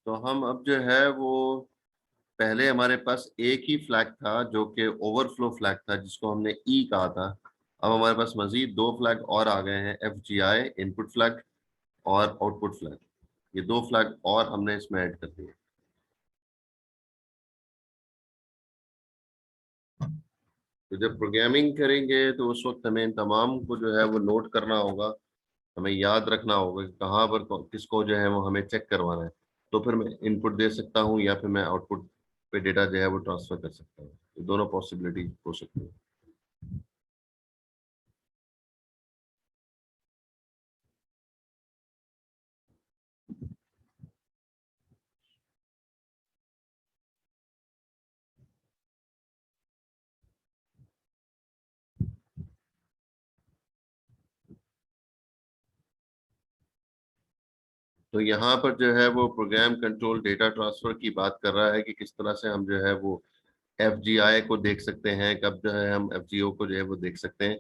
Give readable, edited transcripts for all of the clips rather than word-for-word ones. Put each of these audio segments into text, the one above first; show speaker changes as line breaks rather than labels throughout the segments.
तो हम अब जो है वो पहले हमारे पास एक ही फ्लैग था जो कि ओवरफ्लो फ्लैग था जिसको हमने ई कहा था। अब हमारे पास मजीद दो फ्लैग और आ गए हैं, FGI इनपुट फ्लैग और आउटपुट फ्लैग। ये दो फ्लैग और हमने इसमें ऐड कर दिए। तो जब प्रोग्रामिंग करेंगे तो उस वक्त हमें इन तमाम को जो है वो नोट करना होगा, हमें याद रखना होगा कि कहाँ पर किसको जो है वो हमें चेक करवाना है। तो फिर मैं इनपुट दे सकता हूँ या फिर मैं आउटपुट पे डेटा जो है वो ट्रांसफर कर सकता हूँ। तो दोनों पॉसिबिलिटी हो सकती है। तो यहाँ पर जो है वो प्रोग्राम कंट्रोल डेटा ट्रांसफर की बात कर रहा है कि किस तरह से हम जो है वो FGI को देख सकते हैं, कब जो है हम FGO को जो है वो देख सकते हैं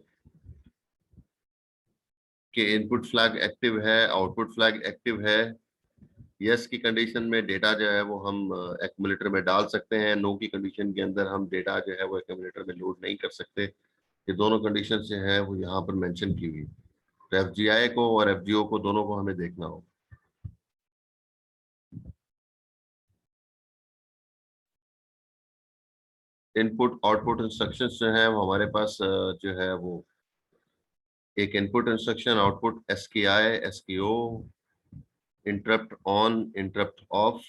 कि इनपुट फ्लैग एक्टिव है, आउटपुट फ्लैग एक्टिव है। यस की कंडीशन में डेटा जो है वो हम एक्यूमुलेटर में डाल सकते हैं, नो की कंडीशन के अंदर हम डेटा जो है वो एक्यूमुलेटर में लोड नहीं कर सकते। ये दोनों कंडीशन से है वो यहाँ पर मेंशन की हुई। तो FGI को और FGO को दोनों को हमें देखना होगा। इनपुट आउटपुट इंस्ट्रक्शंस जो है वो हमारे पास जो है वो एक input instruction, output SKI SKO, interrupt on interrupt of,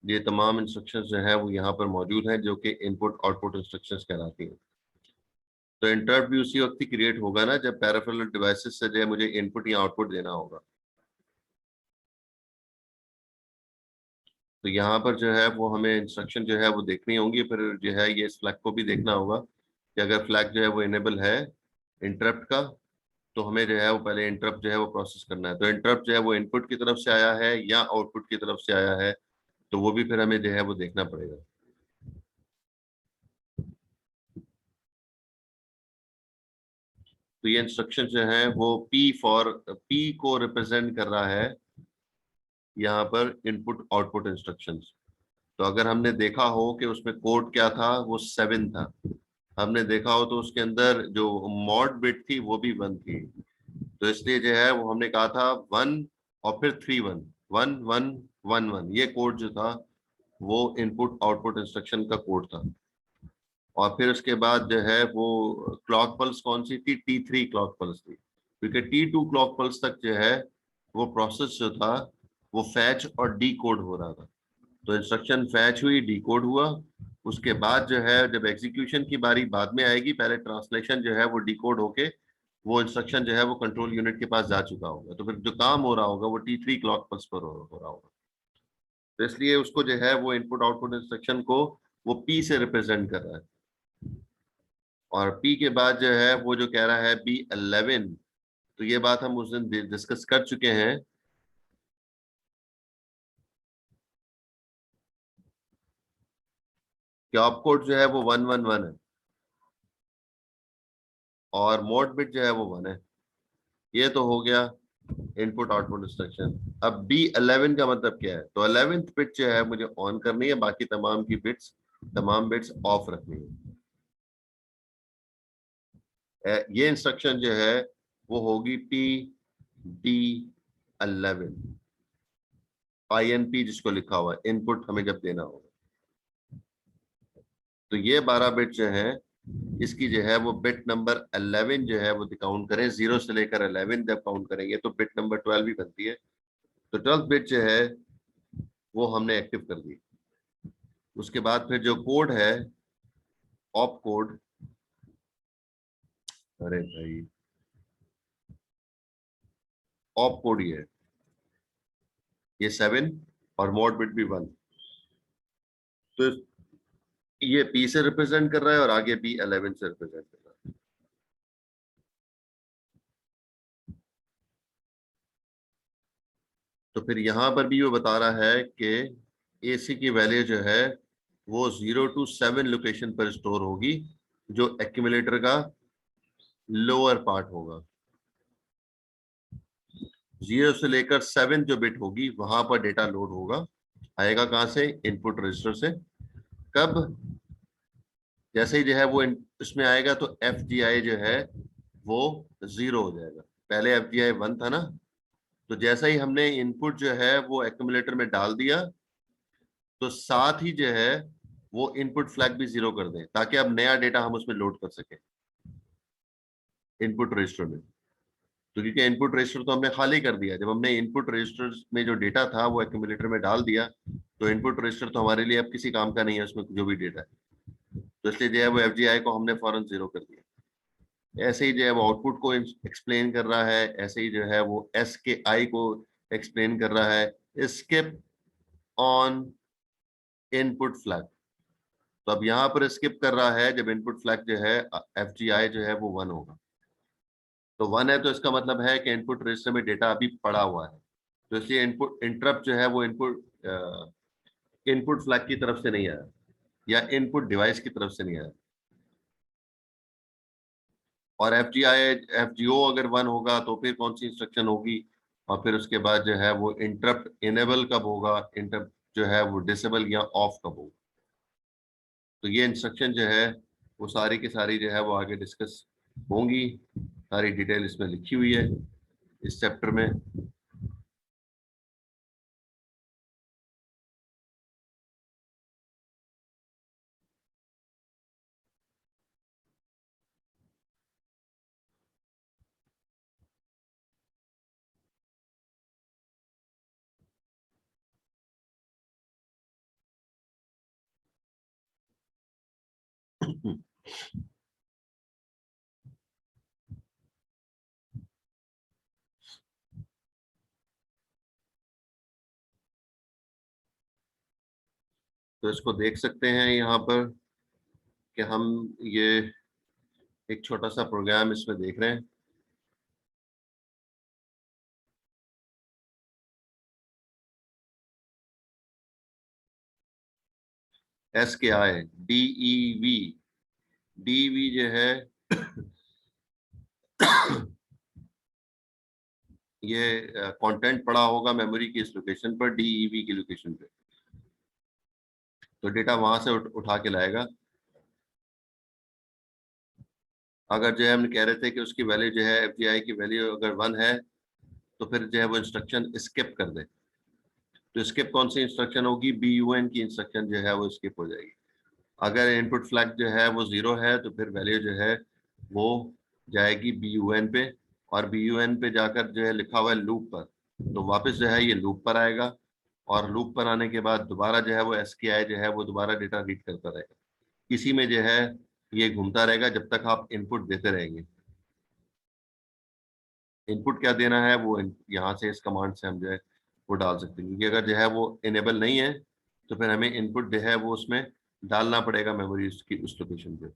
ये तमाम इंस्ट्रक्शंस जो है वो यहाँ पर मौजूद हैं जो कि इनपुट आउटपुट इंस्ट्रक्शंस कहलाती हैं। तो इंटरप्ट भी उसी वक्त ही क्रिएट होगा ना जब पैराफेरल डिवाइसेस से जो है मुझे इनपुट या आउटपुट देना होगा। तो यहाँ पर जो है वो हमें इंस्ट्रक्शन जो है वो देखनी होंगी, फिर जो है ये इस फ्लैग को भी देखना होगा कि अगर फ्लैग जो है वो इनेबल है इंटरप्ट का, तो हमें जो है वो पहले इंटरप्ट जो है वो प्रोसेस करना है। तो इंटरप्ट जो है वो इनपुट की तरफ से आया है या आउटपुट की तरफ से आया है, तो वो भी फिर हमें जो है वो देखना पड़ेगा। तो ये इंस्ट्रक्शन जो है वो पी को रिप्रेजेंट कर रहा है यहाँ पर इनपुट आउटपुट इंस्ट्रक्शंस। तो अगर हमने देखा हो कि उसमें कोड क्या था, वो 7 था। हमने देखा हो तो उसके अंदर जो मॉड बिट थी वो भी 1 थी। तो इसलिए जो है वो हमने कहा था 1 और फिर 3 1 1 1 1 1, ये कोड जो था वो इनपुट आउटपुट इंस्ट्रक्शन का कोड था। और फिर उसके बाद जो है वो क्लॉक पल्स कौन सी थी, T3 क्लॉक पल्स थी, क्योंकि T2 क्लॉक पल्स तक जो है वो प्रोसेस जो था वो फैच और डी कोड हो रहा था। तो इंस्ट्रक्शन फैच हुई, डी कोड हुआ, उसके बाद जो है जब एग्जीक्यूशन की बारी बाद में आएगी, पहले ट्रांसलेशन जो है वो डी कोड होके वो इंस्ट्रक्शन जो है वो कंट्रोल यूनिट के पास जा चुका होगा। तो फिर जो काम हो रहा होगा वो T3 क्लॉक पल्स पर हो रहा होगा। तो इसलिए उसको जो है वो इनपुट आउटपुट इंस्ट्रक्शन को वो पी से रिप्रेजेंट कर रहा है। और पी के बाद जो है वो जो कह रहा है B11, तो ये बात हम उस दिन डिस्कस कर चुके हैं कि ऑपकोड जो है वो 111 है और मोड बिट जो है वो 1 है। ये तो हो गया इनपुट आउटपुट इंस्ट्रक्शन। अब B11 का मतलब क्या है, तो 11th बिट जो है मुझे ऑन करनी है, बाकी तमाम बिट्स ऑफ रखनी है। ये इंस्ट्रक्शन जो है वो होगी PD11, INP जिसको लिखा हुआ है, इनपुट हमें जब देना होगा। तो ये 12 बिट जो है इसकी जो है वो बिट नंबर 11 जो है वो काउंट करें, 0 से लेकर 11 जब काउंट करेंगे तो बिट नंबर 12 भी बनती है। तो 12th बिट जो है वो हमने एक्टिव कर दी। उसके बाद फिर जो कोड है ऑप कोड, अरे भाई ऑप कोड ये 7 और मोड बिट भी 1। तो ये पी से रिप्रेजेंट कर रहा है और आगे B11 से रिप्रेजेंट कर रहा है। तो फिर यहाँ पर भी वो बता रहा है कि AC की वैल्यू जो है वो 0 to 7 लोकेशन पर स्टोर होगी, जो एक्यूमुलेटर का लोअर पार्ट होगा। 0 से लेकर 7 जो बिट होगी वहां पर डेटा लोड होगा। आएगा कहां से? इनपुट रजिस्टर से। कब? जैसे ही जो है वो इसमें आएगा तो एफ जी आई जो है वो 0 हो जाएगा। पहले एफ जी आई 1 था ना, तो जैसा ही हमने इनपुट जो है वो एक्यूमुलेटर में डाल दिया तो साथ ही जो है वो इनपुट फ्लैग भी 0 कर दें, ताकि अब नया डेटा हम उसमें लोड कर सकें इनपुट रजिस्टर में। तो क्योंकि इनपुट रजिस्टर तो हमने खाली कर दिया, जब हमने इनपुट रजिस्टर में जो डेटा था वो एक्यूमुलेटर में डाल दिया तो इनपुट रजिस्टर तो हमारे लिए अब किसी काम का नहीं है, उसमें जो भी डेटा है। तो इसलिए जो है वो एफजीआई को हमने फौरन 0 कर दिया। ऐसे ही जो है वो आउटपुट को एक्सप्लेन कर रहा है, ऐसे ही जो है वो एस के आई को एक्सप्लेन कर रहा है, स्किप ऑन इनपुट फ्लैग। तो अब यहाँ पर स्किप कर रहा है जब इनपुट फ्लैग जो है एफ जी आई जो है वो 1 होगा। तो 1 है तो इसका मतलब है कि इनपुट रजिस्टर में डेटा अभी पड़ा हुआ है, तो इसलिए इनपुट इंटरप्ट जो है वो इनपुट फ्लैग की तरफ से नहीं आया या इनपुट डिवाइस की तरफ से नहीं आया। और एफ जी ओ अगर 1 होगा तो फिर कौन सी इंस्ट्रक्शन होगी, और फिर उसके बाद जो है वो इंटरप्ट इनेबल कब होगा, इंटरप्ट जो है वो डिसेबल या ऑफ कब होगा। तो ये इंस्ट्रक्शन जो है वो सारी की सारी जो है वो आगे डिस्कस होंगी। सारी डिटेल इसमें लिखी हुई है इस चैप्टर में। तो इसको देख सकते हैं यहाँ पर कि हम ये एक छोटा सा प्रोग्राम इसमें देख रहे हैं। एस के आई DEV, DEV जो है ये कंटेंट पड़ा होगा मेमोरी की इस लोकेशन पर, DEV की लोकेशन पे, तो डेटा वहां से उठा के लाएगा। अगर जो है हम कह रहे थे कि उसकी वैल्यू जो है एफजीआई की वैल्यू अगर 1 है तो फिर जो है वो इंस्ट्रक्शन स्किप कर दे। तो स्किप कौन सी इंस्ट्रक्शन होगी? BUN की इंस्ट्रक्शन जो है वो स्किप हो जाएगी। अगर इनपुट फ्लैग जो है वो 0 है तो फिर वैल्यू जो है वो जाएगी BUN पे, और BUN पे जाकर जो है लिखा हुआ है लूप पर, तो वापस जो है ये लूप पर आएगा, और लूप पर आने के बाद दोबारा जो है वो SKI जो है वो दोबारा डेटा रीड करता रहेगा। इसी में जो है ये घूमता रहेगा जब तक आप इनपुट देते रहेंगे। इनपुट क्या देना है वो यहाँ से इस कमांड से हम जो है वो डाल सकते हैं, क्योंकि अगर जो है वो इनेबल नहीं है तो फिर हमें इनपुट जो है वो उसमें डालना पड़ेगा मेमोरी उसकी उस लोकेशन पे।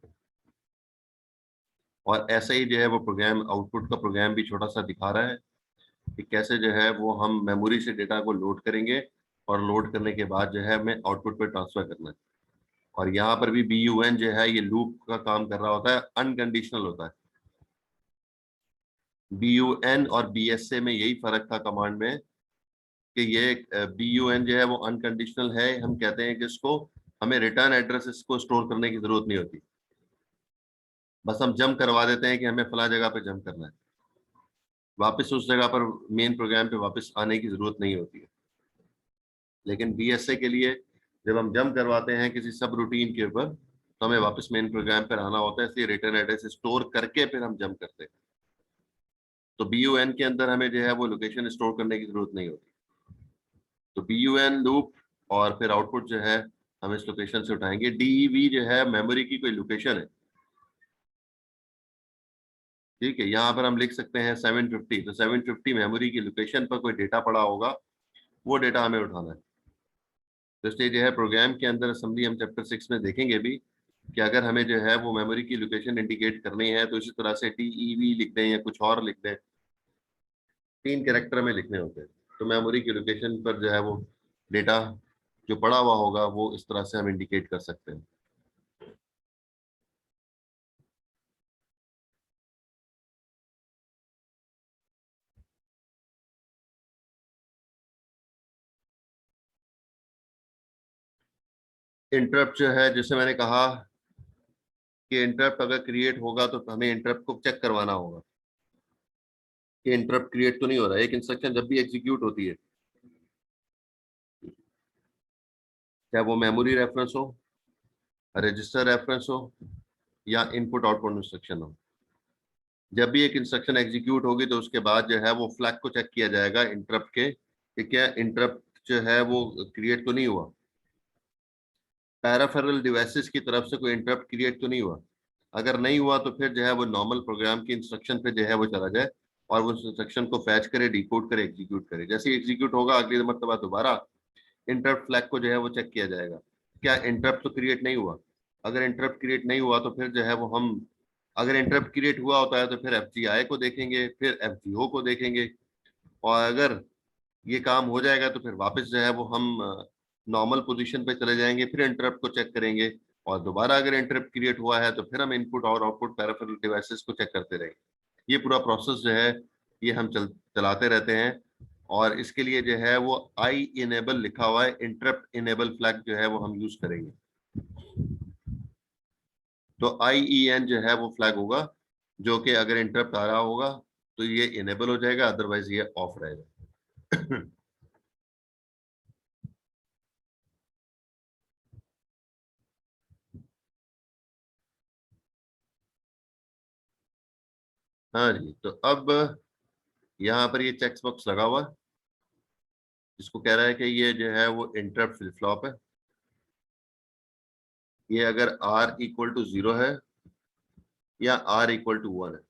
और ऐसे ही जो है वो प्रोग्राम आउटपुट का प्रोग्राम भी छोटा सा दिखा रहा है कि कैसे जो है वो हम मेमोरी से डेटा को लोड करेंगे, और लोड करने के बाद जो है हमें आउटपुट पे ट्रांसफर करना है। और यहाँ पर भी BUN जो है ये लूप का काम कर रहा होता है, अनकंडीशनल होता है। BUN और BSA में यही फर्क था कमांड में, कि ये BUN जो है वो अनकंडीशनल है। हम कहते हैं कि इसको हमें रिटर्न एड्रेस इसको स्टोर करने की जरूरत नहीं होती, बस हम जंप करवा देते हैं कि हमें फला जगह पे जंप करना है, वापस उस जगह पर मेन प्रोग्राम पे वापस आने की जरूरत नहीं होती है। लेकिन BSA के लिए जब हम जंप करवाते हैं किसी सब रूटीन के ऊपर तो हमें वापस मेन प्रोग्राम पर आना होता है, इसलिए रिटर्न एड्रेस स्टोर करके फिर हम जंप करते हैं। तो BUN के अंदर हमें जो है वो लोकेशन स्टोर करने की जरूरत नहीं होती। तो BUN लूप और फिर आउटपुट जो है हम इस लोकेशन से उठाएंगे। DEV जो है मेमोरी की कोई लोकेशन है, ठीक है। यहाँ पर हम लिख सकते हैं 750, तो 750 मेमोरी की लोकेशन पर कोई डेटा पड़ा होगा, वो डेटा हमें उठाना है। तो इसलिए जो है प्रोग्राम के अंदर असेंबली हम चैप्टर 6 में देखेंगे भी कि अगर हमें जो है वो मेमोरी की लोकेशन इंडिकेट करनी है तो इसी तरह से DEV लिख दें या कुछ और लिख दें, 3 कैरेक्टर में लिखने होते हैं। तो मेमोरी की लोकेशन पर जो है वो डेटा जो पड़ा हुआ होगा वो इस तरह से हम इंडिकेट कर सकते हैं। इंटरप्ट जो है, जैसे मैंने कहा कि इंटरप्ट अगर क्रिएट होगा तो हमें इंटरप्ट को चेक करवाना होगा कि इंटरप्ट क्रिएट तो नहीं हो रहा है। एक इंस्ट्रक्शन जब भी एग्जीक्यूट होती है, चाहे वो मेमोरी रेफरेंस हो, रजिस्टर रेफरेंस हो, या इनपुट आउटपुट इंस्ट्रक्शन हो, जब भी एक इंस्ट्रक्शन एग्जीक्यूट होगी तो उसके बाद जो है वो फ्लैग को चेक किया जाएगा इंटरप्ट के, कि क्या इंटरप्ट जो है वो क्रिएट तो नहीं हुआ, पैराफेरल डिवाइसेस की तरफ से कोई इंटरप्ट क्रिएट तो नहीं हुआ। अगर नहीं हुआ तो फिर जो है वो नॉर्मल प्रोग्राम की इंस्ट्रक्शन पे जो है वो चला जाए और वो इंस्ट्रक्शन को फैच करे, डिकोड करे, एग्जीक्यूट करे। जैसे ही एग्जीक्यूट होगा अगली मरतबा दोबारा इंटरप्ट फ्लैग को जो है वो चेक किया जाएगा, क्या इंटरप्ट तो क्रिएट नहीं हुआ। अगर इंटरप्ट क्रिएट नहीं हुआ तो फिर जो है वो हम, अगर इंटरप्ट क्रिएट हुआ होता है तो फिर एफजीआई को देखेंगे, फिर एफजीओ को देखेंगे, और अगर ये काम हो जाएगा तो फिर वापस जो है वो हम नॉर्मल पोजीशन पे चले जाएंगे, फिर इंटरप्ट को चेक करेंगे, और दोबारा अगर इंटरप्ट क्रिएट हुआ है तो फिर हम इनपुट और आउटपुट पैराफेरल डिवाइसेस को चेक करते रहेंगे। ये पूरा प्रोसेस जो है ये हम चलाते रहते हैं। और इसके लिए जो है वो आई इनेबल लिखा हुआ है, इंटरप्ट इनेबल फ्लैग जो है वो हम यूज करेंगे। तो IEN जो है वो फ्लैग होगा, जो कि अगर इंटरप्ट आ रहा होगा तो ये इनेबल हो जाएगा, अदरवाइज ये ऑफ रहेगा। हाँ जी, तो अब यहाँ पर ये चेक बॉक्स लगा हुआ है, जिसको कह रहा है कि ये जो है वो इंटरप्ट फ्लिप फ्लॉप है। ये अगर R इक्वल टू 0 है या R इक्वल टू 1 है।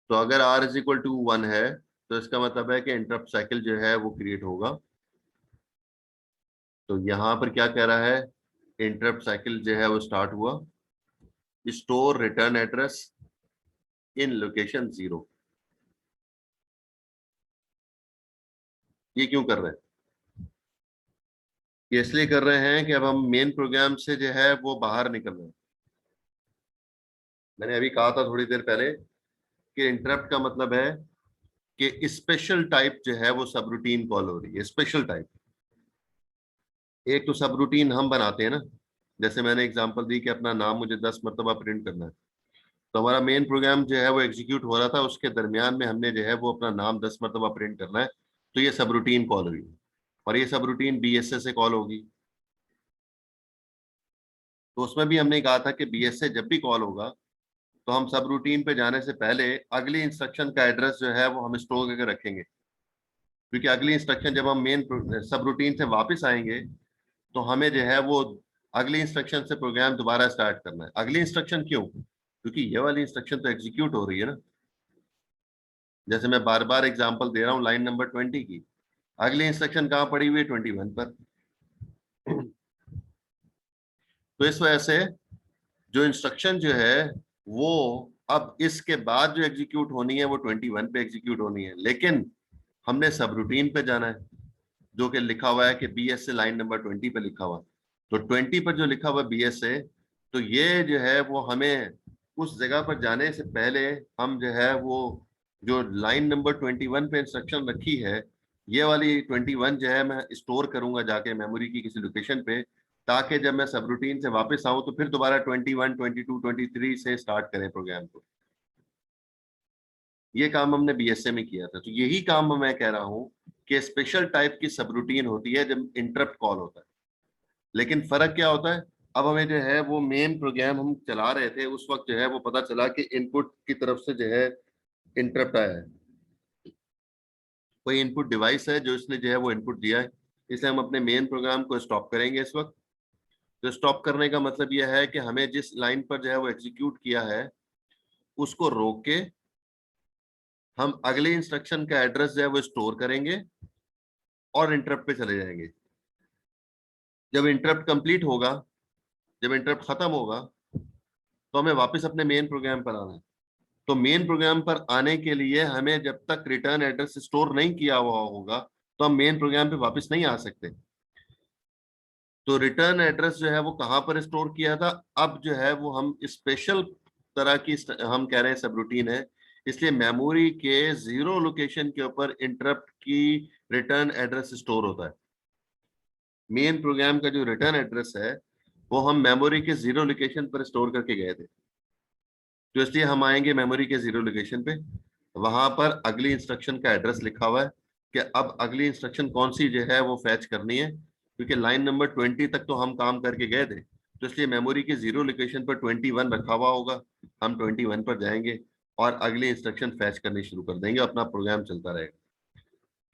तो अगर R इज इक्वल टू 1 है तो इसका मतलब है कि इंटरप्ट साइकिल जो है वो क्रिएट होगा। तो यहाँ पर क्या कह रहा है, इंटरप्ट साइकिल जो है वो स्टार्ट हुआ, store return address in location 0। ये क्यों कर रहे हैं? ये इसलिए कर रहे हैं कि अब हम मेन प्रोग्राम से जो है वो बाहर निकल रहे हैं। मैंने अभी कहा था थोड़ी देर पहले कि इंटरप्ट का मतलब है कि स्पेशल टाइप जो है वो सब रूटीन कॉल हो रही है। स्पेशल टाइप, एक तो सब रूटीन हम बनाते हैं ना, जैसे मैंने एग्जांपल दी कि अपना नाम मुझे 10 मरतबा प्रिंट करना है, तो हमारा मेन प्रोग्राम जो है वो एग्जीक्यूट हो रहा था, उसके दरमियान में हमने जो है वो अपना नाम 10 मरतबा प्रिंट करना है, तो ये सब रूटीन कॉल हुई। और ये सब रूटीन BSA से कॉल होगी। तो उसमें भी हमने कहा था कि BSA जब भी कॉल होगा तो हम सब रूटीन पे जाने से पहले अगली इंस्ट्रक्शन का एड्रेस जो है वो हम स्टोर करके रखेंगे, क्योंकि अगली इंस्ट्रक्शन जब हम मेन सब रूटीन से वापस आएंगे तो हमें जो है वो अगली इंस्ट्रक्शन से प्रोग्राम दोबारा स्टार्ट करना है। अगली इंस्ट्रक्शन क्यों? क्योंकि ये वाली इंस्ट्रक्शन तो एग्जीक्यूट हो रही है ना। जैसे मैं बार बार एग्जांपल दे रहा हूँ लाइन नंबर 20 की, अगली इंस्ट्रक्शन कहाँ पड़ी हुई है? 21 पर। तो इस वजह से जो इंस्ट्रक्शन जो है वो अब इसके बाद जो एग्जीक्यूट होनी है वो 21 पे एग्जीक्यूट होनी है, लेकिन हमने सब रूटीन पे जाना है, जो कि लिखा हुआ है कि BSA लाइन नंबर 20 पे लिखा हुआ है। तो 20 पर जो लिखा हुआ BSA, तो ये जो है वो हमें उस जगह पर जाने से पहले हम जो है वो जो लाइन नंबर 21 पे इंस्ट्रक्शन रखी है, ये वाली 21 जो है मैं स्टोर करूंगा जाके मेमोरी की किसी लोकेशन पे, ताकि जब मैं सब रूटीन से वापस आऊं तो फिर दोबारा 21, 22, 23 से स्टार्ट करें प्रोग्राम को। ये काम हमने BSA में किया था। तो यही काम मैं कह रहा हूं कि स्पेशल टाइप की सब रूटीन होती है जब इंटरप्ट कॉल होता है। लेकिन फर्क क्या होता है, अब हमें जो है वो मेन प्रोग्राम हम चला रहे थे उस वक्त जो है वो पता चला कि इनपुट की तरफ से जो है इंटरप्ट आया है, कोई इनपुट डिवाइस है जो इसने जो है वो इनपुट दिया है, इसलिए हम अपने मेन प्रोग्राम को स्टॉप करेंगे इस वक्त। तो स्टॉप करने का मतलब यह है कि हमें जिस लाइन पर जो है वो एग्जीक्यूट किया है उसको रोक के हम अगले इंस्ट्रक्शन का एड्रेस जो है वो स्टोर करेंगे और इंटरप्ट पे चले जाएंगे। जब इंटरप्ट कंप्लीट होगा, जब इंटरप्ट खत्म होगा, तो हमें वापस अपने मेन प्रोग्राम पर आना है। तो मेन प्रोग्राम पर आने के लिए हमें जब तक रिटर्न एड्रेस स्टोर नहीं किया हुआ होगा तो हम मेन प्रोग्राम पे वापस नहीं आ सकते। तो रिटर्न एड्रेस जो है वो कहाँ पर स्टोर किया था, अब जो है वो हम स्पेशल तरह की हम कह रहे हैं सब रूटीन है, इसलिए मेमोरी के 0 लोकेशन के ऊपर इंटरप्ट की रिटर्न एड्रेस स्टोर होता है। मेन प्रोग्राम का जो रिटर्न एड्रेस है वो हम मेमोरी के जीरो लोकेशन पर स्टोर करके गए थे। तो इसलिए हम आएंगे मेमोरी के जीरो लोकेशन पे, वहां पर अगली इंस्ट्रक्शन का एड्रेस लिखा हुआ है कि अब अगली इंस्ट्रक्शन कौन सी जो है वो फैच करनी है, क्योंकि लाइन नंबर 20 तक तो हम काम करके गए थे, तो इसलिए मेमोरी के जीरो लोकेशन पर 21 रखा हुआ होगा। हम 21 पर जाएंगे और अगली इंस्ट्रक्शन फैच करनी शुरू कर देंगे, अपना प्रोग्राम चलता रहेगा।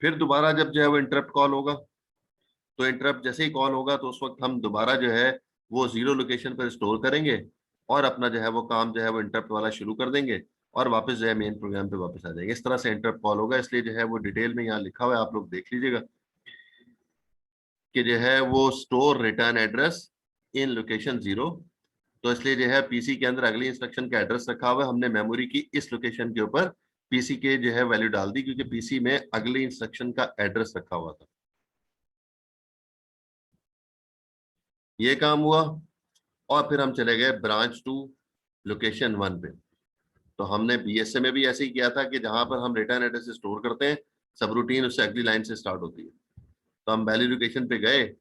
फिर दोबारा जब जो है वो इंटरप्ट कॉल होगा, तो इंटरप्ट जैसे ही कॉल होगा तो उस वक्त हम दोबारा जो है वो जीरो लोकेशन पर स्टोर करेंगे और अपना जो है वो काम जो है वो इंटरप्ट वाला शुरू कर देंगे और वापस जो है मेन प्रोग्राम पे वापस आ जाएंगे। इस तरह से इंटरप्ट कॉल होगा। इसलिए जो है वो डिटेल में यहाँ लिखा हुआ है, आप लोग देख लीजिएगा कि जो है वो store return address in location zero. तो इसलिए जो है पीसी के अंदर अगली इंस्ट्रक्शन का एड्रेस रखा हुआ है, हमने मेमोरी की इस लोकेशन के ऊपर पीसी के जो है वैल्यू डाल दी, क्योंकि पीसी में अगली इंस्ट्रक्शन का एड्रेस रखा हुआ था। ये काम हुआ और फिर हम चले गए ब्रांच टू लोकेशन वन पे। तो हमने बीएसए में भी ऐसे ही किया था कि जहां पर हम रिटर्न एड्रेस स्टोर करते हैं, सब रूटीन उससे अगली लाइन से स्टार्ट होती है। तो हम वैल्यू लोकेशन पे गए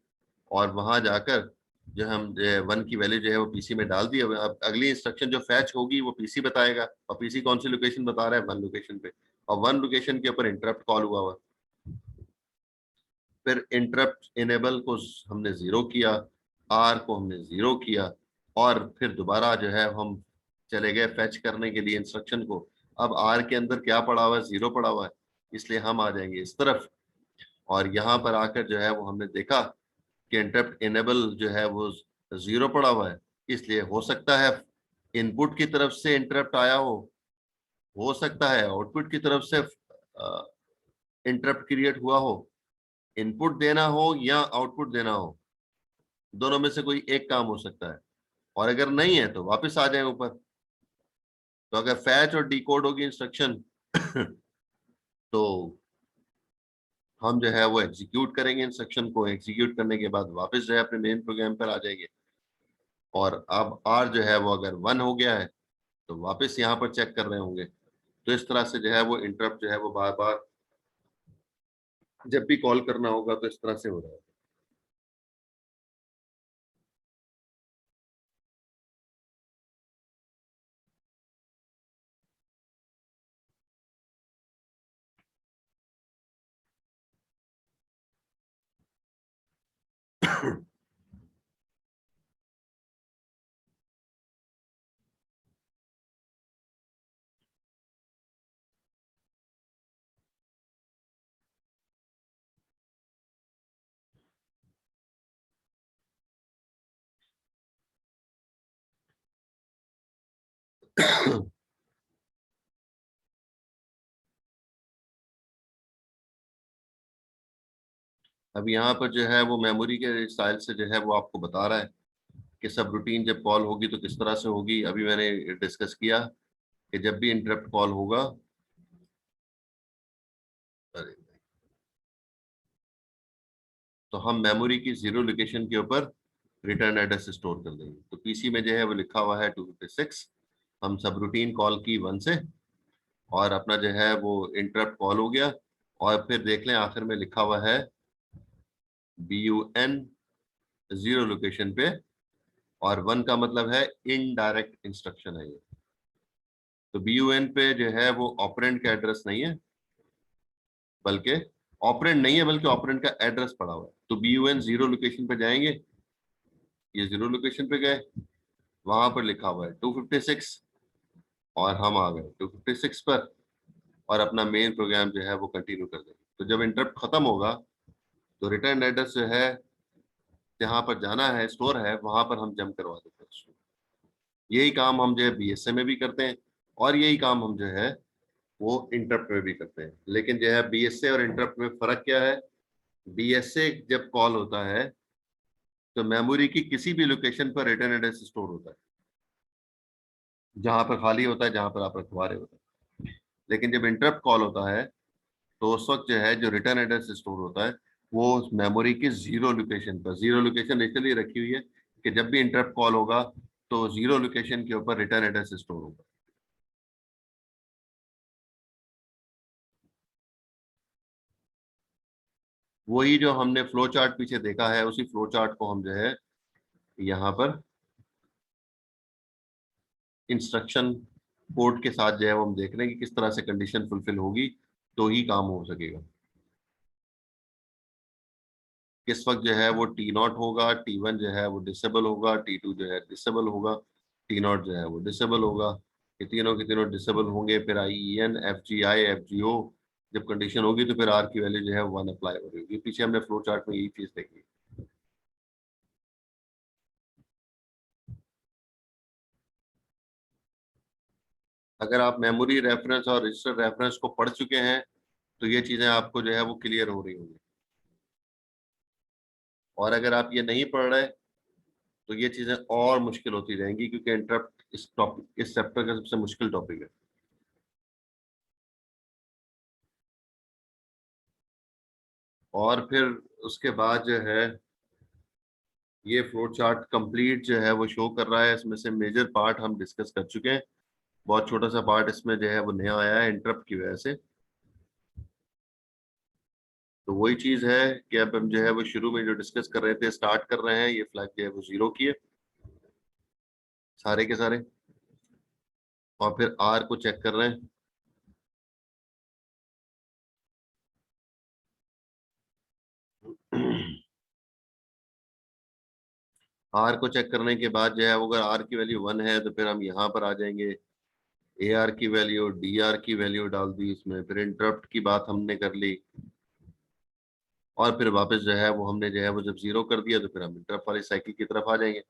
और वहां जाकर जो हम वन की वैल्यू जो है वो पीसी में डाल दी। अब अगली इंस्ट्रक्शन जो फैच होगी वो पीसी बताएगा, और पीसी कौन सी लोकेशन बता रहा है, वन लोकेशन पे, और वन लोकेशन के ऊपर इंटरप्ट कॉल हुआ। फिर इंटरप्ट इनेबल को हमने जीरो किया, आर को हमने जीरो किया, और फिर दोबारा जो है हम चले गए फैच करने के लिए इंस्ट्रक्शन को। अब आर के अंदर क्या पड़ा हुआ है, जीरो पड़ा हुआ है, इसलिए हम आ जाएंगे इस तरफ। और यहाँ पर आकर जो है वो हमने देखा कि इंटरप्ट इनेबल जो है वो जीरो पड़ा हुआ है, इसलिए हो सकता है इनपुट की तरफ से इंटरप्ट आया हो सकता है आउटपुट की तरफ से इंटरप्ट क्रिएट हुआ हो, इनपुट देना हो या आउटपुट देना हो, दोनों में से कोई एक काम हो सकता है। और अगर नहीं है तो वापस आ जाए ऊपर। तो अगर फैच और डिकोड होगी इंस्ट्रक्शन तो हम जो है वो एग्जीक्यूट करेंगे, इंस्ट्रक्शन को एग्जीक्यूट करने के बाद वापस जो है अपने मेन प्रोग्राम पर आ जाएंगे। और अब आर जो है वो अगर वन हो गया है तो वापस यहाँ पर चेक कर रहे होंगे। तो इस तरह से जो है वो इंटरप्ट जो है वो बार बार जब भी कॉल करना होगा तो इस तरह से हो रहा है। अब यहाँ पर जो है वो मेमोरी के स्टाइल से जो है वो आपको बता रहा है कि सब रूटीन जब कॉल होगी तो किस तरह से होगी। अभी मैंने डिस्कस किया कि जब भी इंटरप्ट कॉल होगा, अरे, तो हम मेमोरी की जीरो लोकेशन के ऊपर रिटर्न एड्रेस स्टोर कर देंगे। तो पीसी में जो है वो लिखा हुआ है 256, हम सब रूटीन कॉल की वन से, और अपना जो है वो इंटरप्ट कॉल हो गया। और फिर देख लें आखिर में लिखा हुआ है BUN जीरो लोकेशन पे, और वन का मतलब है इनडायरेक्ट इंस्ट्रक्शन है ये। तो BUN पे जो है वो ऑपरेंड का एड्रेस नहीं है, बल्कि ऑपरेंड नहीं है बल्कि ऑपरेंड का एड्रेस पड़ा हुआ है। तो BUN जीरो लोकेशन पे जाएंगे, ये जीरो लोकेशन पे गए, वहां पर लिखा हुआ है 256, और हम आ गए 256 पर, और अपना मेन प्रोग्राम जो है वो कंटिन्यू कर देंगे। तो जब इंटरप्ट खत्म होगा तो रिटर्न एड्रेस जो है जहां पर जाना है स्टोर है वहां पर हम जंप करवा देते हैं उसको। यही काम हम जो है बीएसए में भी करते हैं, और यही काम हम जो है वो इंटरप्ट में भी करते हैं। लेकिन जो है बीएसए और इंटरप्ट में फर्क क्या है, बीएसए जब कॉल होता है तो मेमोरी की किसी भी लोकेशन पर रिटर्न एड्रेस स्टोर होता है, जहां पर खाली होता है, जहां पर आप रखवा रहे होते हैं। लेकिन जब इंटरप्ट कॉल होता है तो उस वक्त जो है जो रिटर्न एड्रेस स्टोर होता है वो मेमोरी की जीरो लोकेशन पर, जीरो लोकेशन इसलिए रखी हुई है कि जब भी इंटरप्ट कॉल होगा तो जीरो लोकेशन के ऊपर रिटर्न एड्रेस स्टोर होगा। वही जो हमने फ्लो चार्ट पीछे देखा है, उसी फ्लो चार्ट को हम जो है यहाँ पर इंस्ट्रक्शन कोड के साथ जो है वो हम देख रहे हैं कि किस तरह से कंडीशन फुलफिल होगी तो ही काम हो सकेगा। किस वक्त जो है वो T0 होगा, T1 जो है वो डिसेबल होगा, T2 जो है डिसेबल होगा, T0 जो है वो डिसेबल होगा। ये तीनों के तीनों डिसेबल होंगे। फिर IEN, FGI, FGO जब कंडीशन होगी तो फिर R की वैल्यू जो है 1 अप्लाई हो रही होगी। पीछे हमने फ्लो चार्ट में यही चीज देखी। अगर आप मेमोरी रेफरेंस और रजिस्टर रेफरेंस को पढ़ चुके हैं तो ये चीजें आपको जो है वो क्लियर हो रही होंगी। और अगर आप ये नहीं पढ़ रहे तो ये चीजें और मुश्किल होती रहेंगी, क्योंकि इंटरप्ट इस टॉपिक, इस चैप्टर का सबसे मुश्किल टॉपिक है। और फिर उसके बाद जो है ये फ्लो चार्ट कंप्लीट जो है वो शो कर रहा है। इसमें से मेजर पार्ट हम डिस्कस कर चुके हैं। बहुत छोटा सा पार्ट इसमें जो है वो नया आया है इंटरप्ट की वजह से। तो वही चीज है कि अब हम जो है वो शुरू में जो डिस्कस कर रहे थे, स्टार्ट कर रहे हैं। ये फ्लैग जो है वो 0 की है सारे के सारे। और फिर आर को चेक कर रहे हैं। आर को चेक करने के बाद जो है वो अगर आर की वैल्यू 1 है तो फिर हम यहाँ पर आ जाएंगे। ए आर की वैल्यू, डी आर की वैल्यू डाल दी इसमें, फिर इंटरप्ट की बात हमने कर ली। और फिर वापस जो है वो हमने जो है वो जब 0 कर दिया तो फिर हम इंटरप्ट वाली साइकिल की तरफ आ जाएंगे।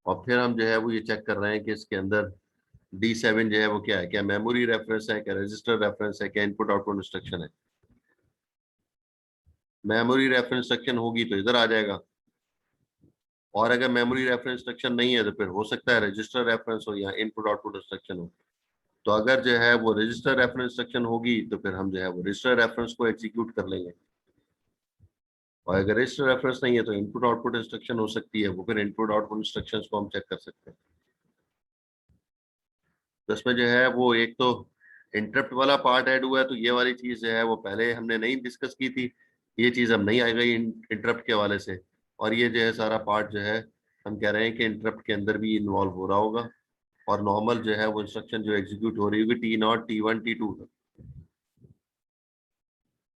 और फिर हम जो है वो ये चेक कर रहे हैं कि इसके अंदर D7 जो है वो क्या है, क्या मेमोरी रेफरेंस है, क्या रजिस्टर रेफरेंस है, क्या इनपुट आउटपुट इंस्ट्रक्शन है। मेमोरी रेफरेंस इंस्ट्रक्शन होगी तो इधर आ जाएगा, और अगर मेमोरी रेफरेंस इंस्ट्रक्शन नहीं है तो फिर हो सकता है रजिस्टर रेफरेंस हो या इनपुट आउटपुट इंस्ट्रक्शन हो। तो अगर जो है वो रजिस्टर रेफरेंस इंस्ट्रक्शन होगी तो फिर हम जो है वो रजिस्टर रेफरेंस को एग्जीक्यूट कर लेंगे। और अगर रजिस्टर रेफरेंस नहीं है तो इनपुट आउटपुट इंस्ट्रक्शन हो सकती है, वो फिर इनपुट आउटपुट इंस्ट्रक्शंस को हम चेक कर सकते हैं। तो इसमें जो है वो एक तो इंटरप्ट वाला पार्ट ऐड हुआ है, तो ये वाली चीज जो है वो पहले हमने नहीं डिस्कस की थी। ये चीज अब नहीं आई गई इंटरप्ट के हवाले से। और ये जो है सारा पार्ट जो है हम कह रहे हैं कि इंटरप्ट के अंदर भी इन्वॉल्व हो रहा होगा। और नॉर्मल जो है वो इंस्ट्रक्शन जो एग्जीक्यूट हो रही होगी T0, T1, T2,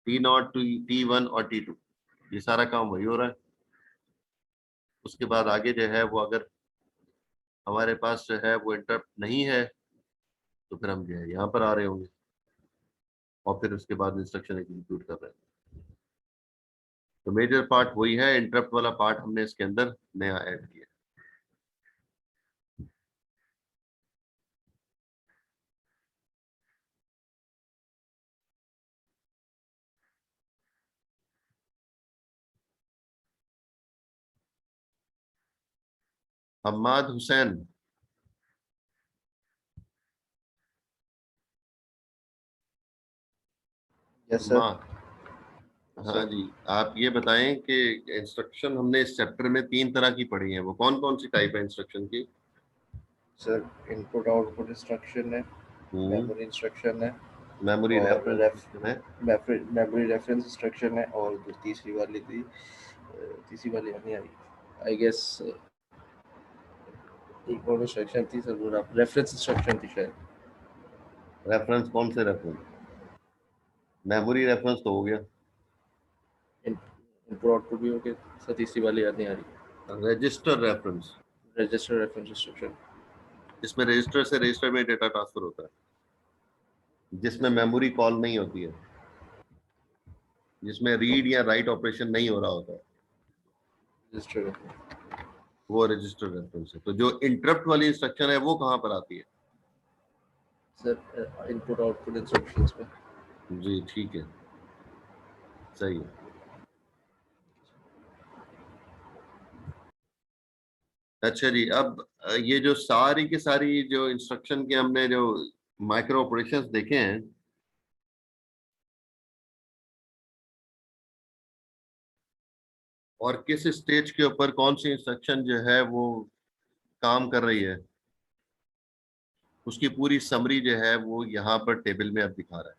T0, T1 और T2, ये सारा काम वही हो रहा है। उसके बाद आगे जो है वो अगर हमारे पास जो है वो इंटरप्ट नहीं है तो फिर हम जो है यहाँ पर आ रहे होंगे और फिर उसके बाद इंस्ट्रक्शन एग्जीक्यूट कर रहे हैं। तो मेजर पार्ट वही है, इंटरप्ट वाला पार्ट हमने इसके अंदर नया ऐड किया। हम्माद हुसैन।
Yes sir.
हम्माद, हाँ
सर
जी। आप ये बताएं कि इंस्ट्रक्शन हमने इस चैप्टर में 3 तरह की पढ़ी हैं, वो कौन कौन सी टाइप है इंस्ट्रक्शन की?
सर इनपुट आउटपुट इंस्ट्रक्शन है, मेमोरी इंस्ट्रक्शन है,
मेमोरी
और
रेफरेंस इंस्ट्रक्शन है।
मेमोरी रेफरेंस इंस्ट्रक्शन है, और जो तीसरी वाली नहीं आई, आई गेस एक और इंस्ट्रक्शन थी सर, वो रेफरेंस इंस्ट्रक्शन थी शायद।
रेफरेंस कौन से रेफरेंस? मेमोरी रेफरेंस तो हो गया।
इनपुट आउटपुट भी हो गया सर, तीसरी वाली याद नहीं आ रही।
Register reference,
register reference instruction.
जिसमें रजिस्टर से रजिस्टर में डेटा ट्रांसफर होता है, जिसमें मेमोरी कॉल नहीं होती है, जिसमें रीड या राइट ऑपरेशन नहीं हो रहा होता है,
रजिस्टर
वो रजिस्टर रेफरेंस है। तो जो इंटरप्ट वाली इंस्ट्रक्शन है वो कहाँ पर आती है?
सर इनपुट आउटपुट इंस्ट्रक्शंस में।
जी ठीक है, सही है। अच्छा जी, अब ये जो सारी की सारी जो इंस्ट्रक्शन के हमने जो माइक्रो ऑपरेशंस देखे हैं, और किस स्टेज के ऊपर कौन सी इंस्ट्रक्शन जो है वो काम कर रही है, उसकी पूरी समरी जो है वो यहाँ पर टेबल में अब दिखा रहा है।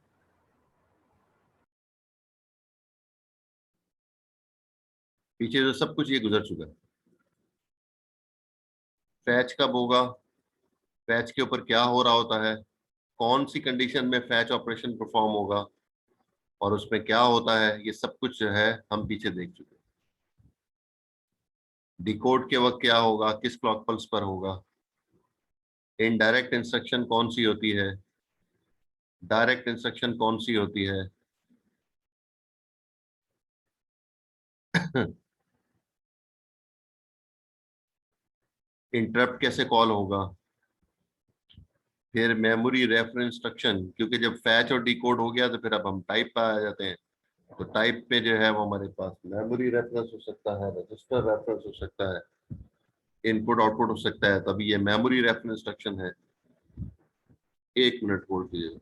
पीछे जो सब कुछ ये गुजर चुका है। फैच कब होगा, फैच के ऊपर क्या हो रहा होता है, कौन सी कंडीशन में फैच ऑपरेशन परफॉर्म होगा और उसमें क्या होता है, ये सब कुछ जो है हम पीछे देख चुके हैं। डिकोड के वक्त क्या होगा, किस क्लॉक पल्स पर होगा, इनडायरेक्ट इंस्ट्रक्शन कौन सी होती है, डायरेक्ट इंस्ट्रक्शन कौन सी होती है, इंटरप्ट कैसे कॉल होगा, फिर मेमोरी रेफरेंस इंस्ट्रक्शन, क्योंकि जब फैच और डिकोड हो गया तो फिर अब हम टाइप पर आ जाते हैं। तो टाइप पे जो है वो हमारे पास मेमोरी रेफरेंस हो सकता है, रजिस्टर रेफरेंस हो सकता है, इनपुट आउटपुट हो सकता है। तभी ये मेमोरी रेफरेंस इंस्ट्रक्शन है। 1 मिनट होल्ड कीजिए।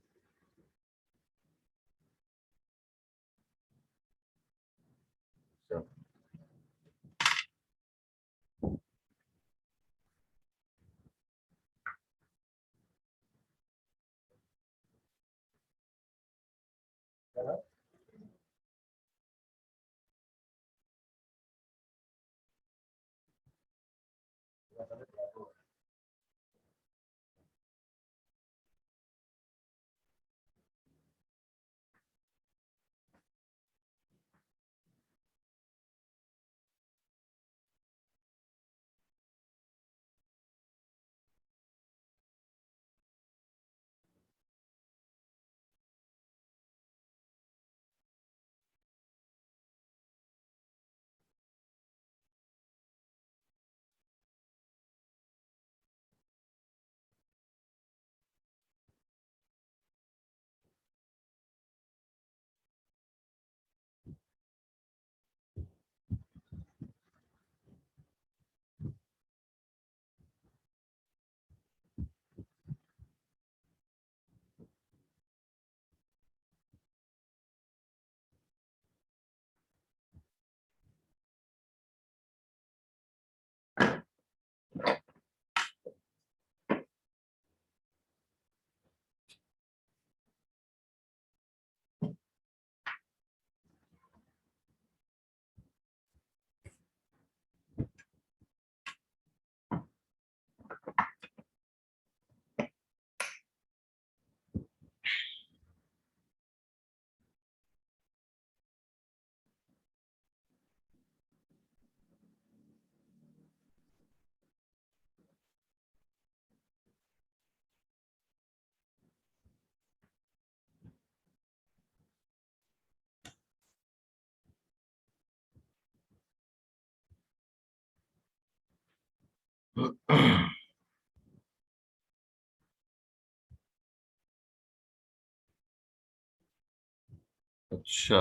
अच्छा,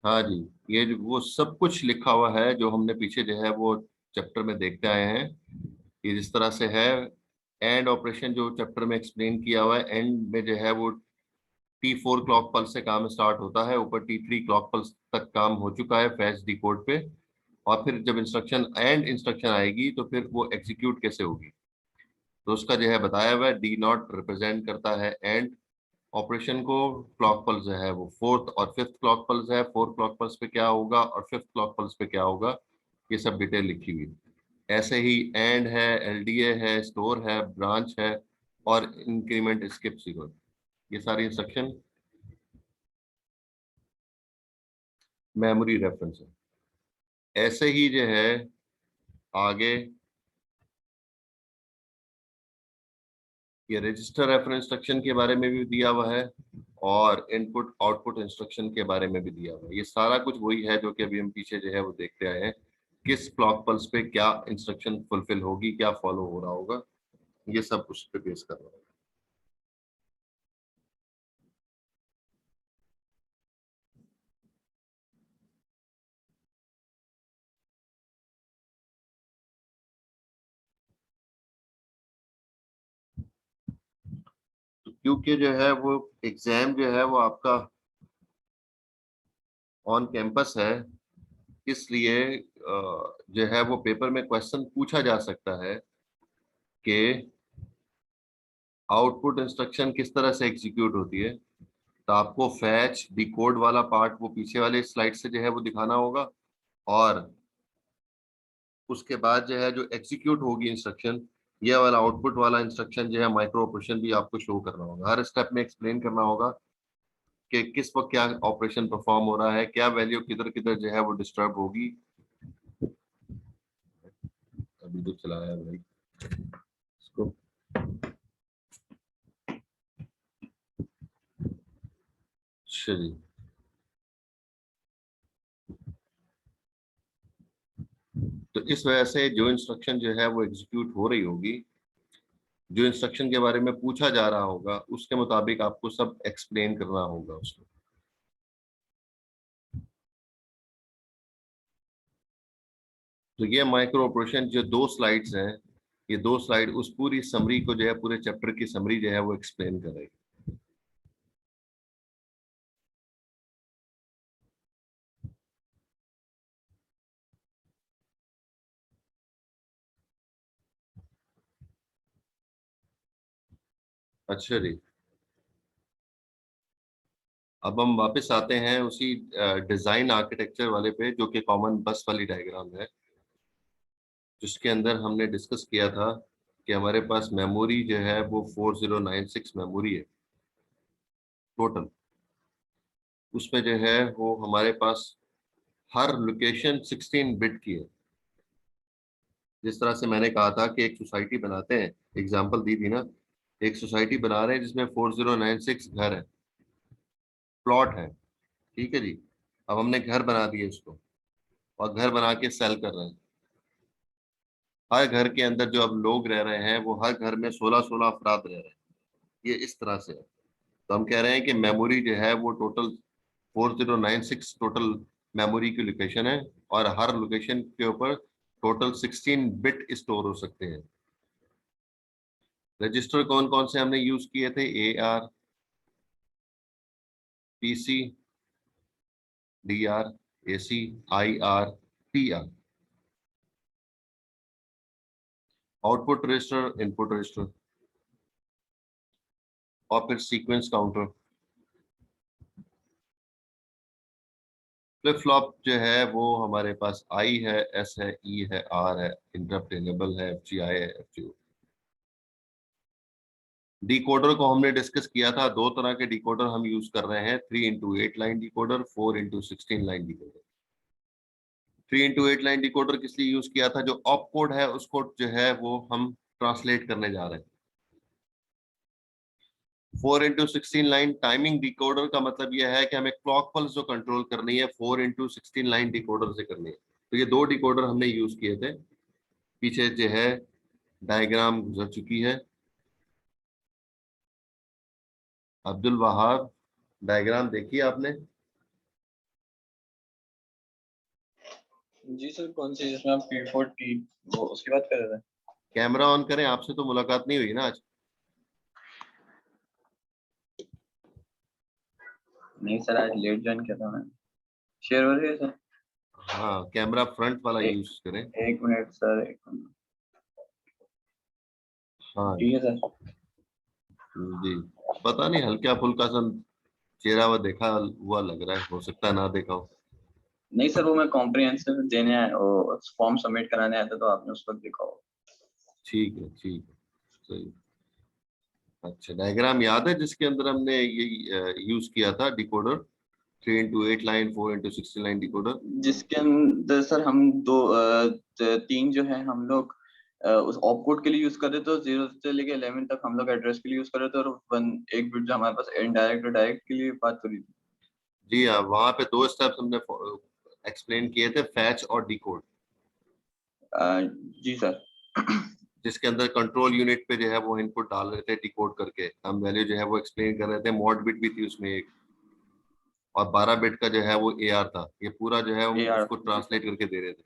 हाँ जी, ये जो वो सब कुछ लिखा हुआ है जो हमने पीछे जो है वो चैप्टर में देखते आए हैं। ये जिस तरह से है, एंड ऑपरेशन जो चैप्टर में एक्सप्लेन किया हुआ है, एंड में जो है वो T4 क्लॉक पल्स से काम स्टार्ट होता है, ऊपर T3 क्लॉक पल्स तक काम हो चुका है फैच डिकोड पे। और फिर जब इंस्ट्रक्शन एंड इंस्ट्रक्शन आएगी तो फिर वो एग्जीक्यूट कैसे होगी, तो उसका जो है बताया हुआ है। डी नॉट रिप्रेजेंट करता है एंड ऑपरेशन को। क्लॉक पल्स जो है वो फोर्थ और फिफ्थ क्लॉक पल्स है, फोर्थ क्लॉक पल्स पे क्या होगा और फिफ्थ क्लॉक पल्स पे क्या होगा, ये सब डिटेल लिखी हुई है। ऐसे ही एंड है, एलडीए है, स्टोर है, ब्रांच है और इंक्रीमेंट स्किप सीक्वेंस, ये सारी इंस्ट्रक्शन मेमोरी रेफरेंस है। ऐसे ही जो है आगे ये रजिस्टर रेफरेंस इंस्ट्रक्शन के बारे में भी दिया हुआ है और इनपुट आउटपुट इंस्ट्रक्शन के बारे में भी दिया हुआ है। ये सारा कुछ वही है जो कि अभी हम पीछे जो है वो देखते आए हैं, किस क्लॉक पल्स पे क्या इंस्ट्रक्शन फुलफिल होगी, क्या फॉलो हो रहा होगा, ये सब उस पे बेस कर रहा है। तो क्योंकि जो है वो एग्जाम जो है वो आपका ऑन कैंपस है, इसलिए जो है वो पेपर में क्वेश्चन पूछा जा सकता है कि आउटपुट इंस्ट्रक्शन किस तरह से एग्जीक्यूट होती है, तो आपको फैच डिकोड वाला पार्ट वो पीछे वाले स्लाइड से जो है वो दिखाना होगा, और उसके बाद जो है जो एग्जीक्यूट होगी इंस्ट्रक्शन, ये वाला आउटपुट वाला इंस्ट्रक्शन जो है माइक्रो ऑपरेशन भी आपको शो करना होगा। हर स्टेप में एक्सप्लेन करना होगा कि किस वक्त क्या ऑपरेशन परफॉर्म हो रहा है, क्या वैल्यू किधर किधर जो है वो डिस्टर्ब होगी। अभी तो चलाया है भाई इसको। चलिए, तो इस वजह से जो इंस्ट्रक्शन जो है वो एग्जीक्यूट हो रही होगी, जो इंस्ट्रक्शन के बारे में पूछा जा रहा होगा उसके मुताबिक आपको सब एक्सप्लेन करना होगा उसको। तो ये माइक्रो ऑपरेशन जो 2 स्लाइड्स हैं, ये 2 स्लाइड उस पूरी समरी को जो है, पूरे चैप्टर की समरी जो है वो एक्सप्लेन करेगी। अच्छा जी, अब हम वापस आते हैं उसी डिजाइन आर्किटेक्चर वाले पे, जो कि कॉमन बस वाली डायग्राम है, जिसके अंदर हमने डिस्कस किया था कि हमारे पास मेमोरी जो है वो 4096 मेमोरी है टोटल। उसमें जो है वो हमारे पास हर लोकेशन 16 बिट की है। जिस तरह से मैंने कहा था कि एक सोसाइटी बनाते हैं, एग्जांपल दी थी ना, एक सोसाइटी बना रहे हैं जिसमें 4096 घर है, प्लॉट है, ठीक है जी। अब हमने घर बना दिए उसको, और घर बना के सेल कर रहे हैं। हर घर के अंदर जो अब लोग रह रहे हैं वो हर घर में 16-16 अफराद रह रहे हैं, ये इस तरह से है। तो हम कह रहे हैं कि मेमोरी जो है वो टोटल 4096 टोटल मेमोरी की लोकेशन है, और हर लोकेशन के ऊपर टोटल 16 बिट स्टोर हो सकते हैं। रजिस्टर कौन कौन से हमने यूज किए थे? AR, PC, DR, AC, IR, TR। Output register, input register, और फिर सीक्वेंस काउंटर। फ्लिप फ्लॉप जो है वो हमारे पास I है, S है, E है, R है, इंटरप्ट इनेबल है, FGI है, FGO। डिकोडर को हमने डिस्कस किया था, 2 तरह के डिकोडर हम यूज कर रहे हैं, 3x8 line decoder, 4x16 line decoder. 3x8 line decoder किस लिए यूज किया था? जो ऑप कोड है उसको जो है वो हम ट्रांसलेट करने जा रहे हैं। 4x16 लाइन टाइमिंग डिकोडर का मतलब यह है कि हमें क्लॉक पल्स जो कंट्रोल करनी है 4x16 लाइन डिकोडर से करनी है। तो ये 2 डिकोडर हमने यूज किए थे। पीछे जो है डायग्राम गुजर चुकी है। अब्दुल वहाब, डायग्राम देखी आपने?
जी सर, कौन सी जिसमें आप P40 वो उसकी बात कर रहे थे?
कैमरा ऑन करें, आपसे तो मुलाकात नहीं हुई ना आज।
नहीं सर, आज लेट ज्वाइन किया था मैंने। शेयर हो रही है सर?
हाँ, कैमरा फ्रंट वाला
एक
यूज करें।
एक मिनट सर, एक मिनट।
हाँ
ठीक है सर।
जी, पता नहीं हल्का फुल्का सा चेहरा वो देखा हुआ लग रहा है, हो सकता है ना देखा हो।
नहीं सर, वो मैं कॉम्प्रिहेंसिव देने आया, वो फॉर्म सबमिट कराने आया था, तो आपने उस वक्त देखा हो।
ठीक है, ठीक है, सही। अच्छा, डायग्राम याद है जिसके अंदर हमने ये यूज किया था decoder, 3x8 line, 4x16 line decoder.
जिसके अंदर सर हम तीन जो है हम लोग उस ऑपकोड के लिए यूज कर रहे थे, 0 से लेके 11 तक हम लोग एड्रेस के लिए यूज कर रहे थे, और एक बिट जो हमारे पास इनडायरेक्ट और डायरेक्ट के लिए बात करी थी।
जी हाँ, वहां पे 2 स्टेप्स हमने एक्सप्लेन किए थे, फैच और डिकोड,
जी सर।
जिसके अंदर कंट्रोल यूनिट पे जो है वो इनपुट डाल रहे थे डिकोड करके, हम वैल्यू जो है वो एक्सप्लेन कर रहे थे। मॉड बिट भी थी उसमें एक, और 12 बिट का जो है वो AR था। ये पूरा जो है हम
AR,
उसको
जी सर।
ट्रांसलेट करके दे रहे थे।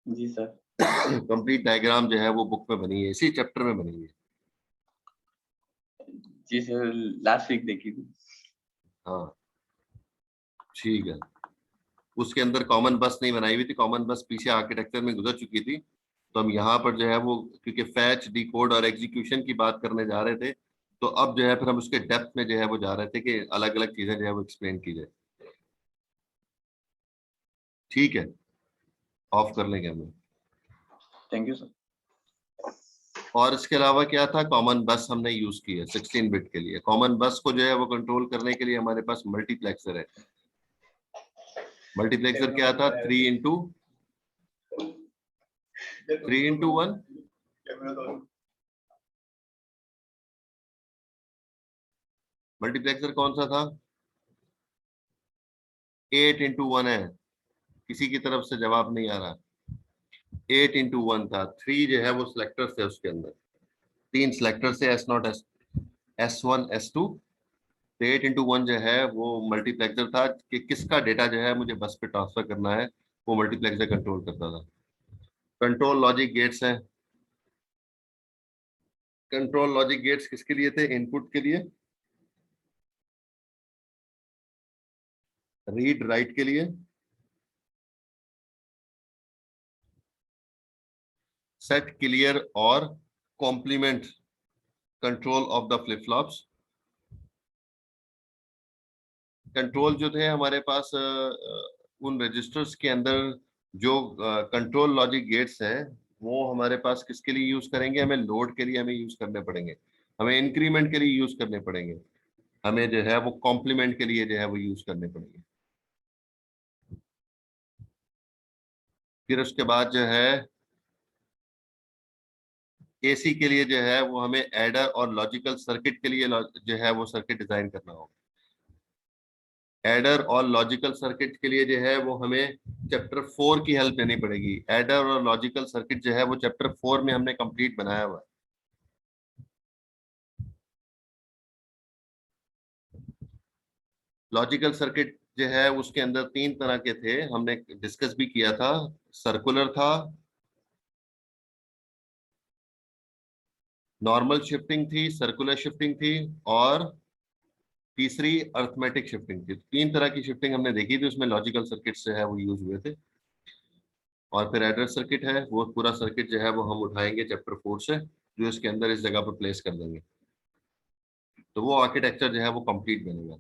जी सर।
कंप्लीट डायग्राम जो है वो बुक में बनी है, इसी चैप्टर में बनी है।
जी सर, लास्ट वीक देखी थी।
हाँ, ठीक है। उसके अंदर कॉमन बस नहीं बनाई हुई थी, कॉमन बस पीछे आर्किटेक्चर में गुजर चुकी थी। तो हम यहाँ पर जो है वो क्योंकि फैच, डिकोड और एग्जीक्यूशन की बात करने जा रहे थे, तो अब जो है फिर हम उसके डेप्थ में जो है वो जा रहे थे कि अलग अलग चीजें जो है वो एक्सप्लेन की जाए। ठीक है, ऑफ कर लेंगे हमें।
Thank you sir.
और इसके अलावा क्या था, कॉमन बस हमने यूज की है 16 बिट के लिए। कॉमन बस को जो है वो कंट्रोल करने के लिए हमारे पास मल्टीप्लेक्सर है। मल्टीप्लेक्सर क्या था, 3x1। मल्टीप्लेक्सर कौन सा था, 8x1 है, किसी की तरफ से जवाब नहीं आ रहा। 8x1 था, 3 जो है वो सिलेक्टर थे उसके अंदर, 3 सिलेक्टर से S0 S1 S2। तो 8x1 जो है वो मल्टीप्लेक्सर था कि किसका डेटा जो है मुझे बस पे ट्रांसफर करना है, वो मल्टीप्लेक्सर कंट्रोल करता था। कंट्रोल लॉजिक गेट्स है। कंट्रोल लॉजिक गेट्स किसके लिए थे, इनपुट के लिए, रीड राइट के लिए, सेट क्लियर और complement control of the flip flops. Control जो थे हमारे पास उन रजिस्टर्स के अंदर जो कंट्रोल लॉजिक गेट्स है वो हमारे पास किसके लिए यूज करेंगे, हमें लोड के लिए हमें यूज करने पड़ेंगे, हमें इंक्रीमेंट के लिए यूज करने पड़ेंगे, हमें जो है वो कॉम्प्लीमेंट के लिए जो है वो यूज करने पड़ेंगे। फिर उसके बाद जो है एसी के लिए जो है वो हमें एडर और लॉजिकल सर्किट के लिए जो है वो सर्किट डिजाइन करना होगा। एडर और लॉजिकल सर्किट के लिए जो है वो हमें चैप्टर 4 की हेल्प लेनी पड़ेगी। एडर और लॉजिकल सर्किट जो है वो चैप्टर 4 में हमने कंप्लीट बनाया हुआ है। लॉजिकल सर्किट जो है उसके अंदर 3 तरह के थे, हमने डिस्कस भी किया था। सर्कुलर था, नॉर्मल शिफ्टिंग थी, सर्कुलर शिफ्टिंग थी, और तीसरी अर्थमेटिक शिफ्टिंग थी। 3 तरह की शिफ्टिंग हमने देखी थी, उसमें लॉजिकल सर्किट जो है वो यूज हुए थे। और फिर एडर सर्किट है, वो पूरा सर्किट जो है वो हम उठाएंगे चैप्टर 4 से, जो इसके अंदर इस जगह पर प्लेस कर देंगे, तो वो आर्किटेक्चर जो है वो कंप्लीट बनेगा।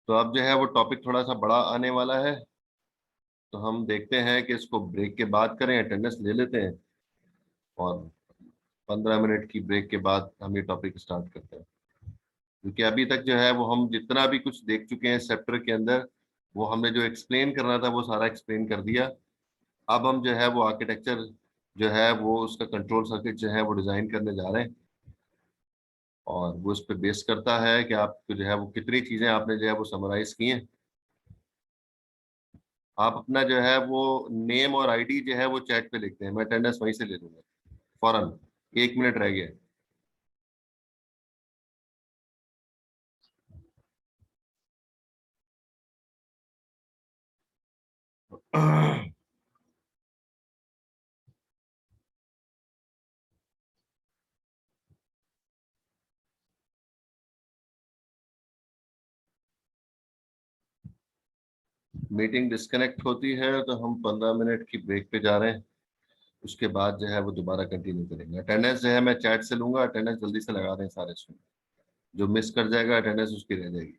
तो अब जो है वो टॉपिक थोड़ा सा बड़ा आने वाला है, तो हम देखते हैं कि इसको ब्रेक के बाद करें, अटेंडेंस ले लेते हैं, और 15 मिनट की ब्रेक के बाद हम ये टॉपिक स्टार्ट करते हैं। क्योंकि अभी तक जो है वो हम जितना भी कुछ देख चुके हैं चैप्टर के अंदर, वो हमने जो एक्सप्लेन करना था वो सारा एक्सप्लेन कर दिया। अब हम जो है वो आर्किटेक्चर जो है वो उसका कंट्रोल सर्किट जो है वो डिजाइन करने जा रहे हैं, और वो उस पर बेस करता है कि आपको जो है वो कितनी चीजें आपने जो है वो समराइज की हैं। आप अपना जो है वो नेम और आईडी जो है वो चैट पे लिखते हैं, मैं अटेंडेंस वहीं से ले लूंगा फौरन, 1 मिनट रह गया। मीटिंग डिस्कनेक्ट होती है तो हम 15 मिनट की ब्रेक पे जा रहे हैं, उसके बाद जो है वो दोबारा कंटिन्यू करेंगे। अटेंडेंस जो है मैं चैट से लूंगा, अटेंडेंस जल्दी से लगा दें सारे स्टूडेंट, जो मिस कर जाएगा अटेंडेंस उसकी रह जाएगी।